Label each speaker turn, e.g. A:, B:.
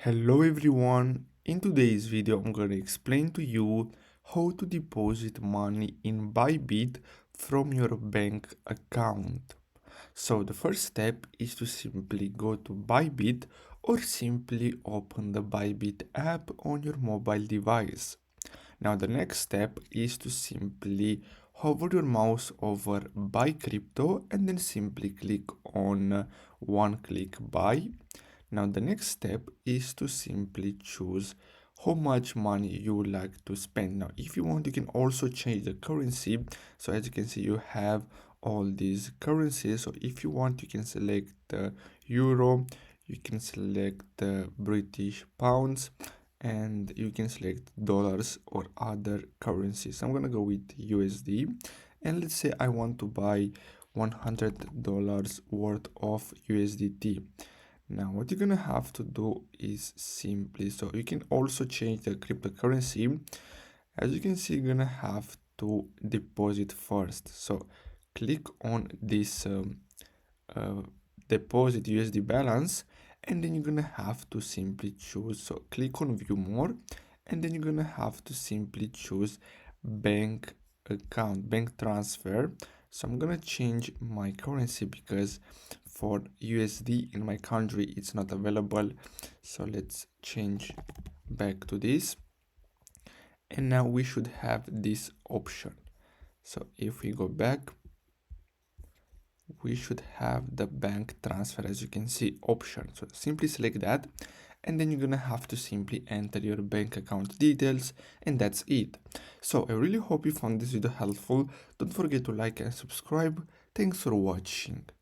A: Hello everyone, in today's video I'm going to explain to you how to deposit money in Bybit from your bank account. So the first step is to simply go to Bybit or simply open the Bybit app on your mobile device. Now the next step is to simply hover your mouse over buy crypto and then simply click on one click buy. Now the next step is to simply choose how much money you would like to spend. Now if you want, you can also change the currency. So as you can see, you have all these currencies. So if you want, you can select the euro, you can select the British pounds, and you can select dollars or other currencies. I'm gonna go with USD, and let's say I want to buy $100 worth of USDT. Now what you're gonna have to do is simply, so you can also change the cryptocurrency. As you can see, you're gonna have to deposit first. So click on this uh, deposit USD balance, and then you're gonna have to simply choose, so click on view more, and then you're gonna have to simply choose bank account, bank transfer. So I'm gonna change my currency because for USD in my country it's not available. So let's change back to this, and now we should have this option. So if we go back, we should have the bank transfer, as you can see, option. So simply select that, and then you're gonna have to simply enter your bank account details, and that's it. So I really hope you found this video helpful. Don't forget to like and subscribe. Thanks for watching.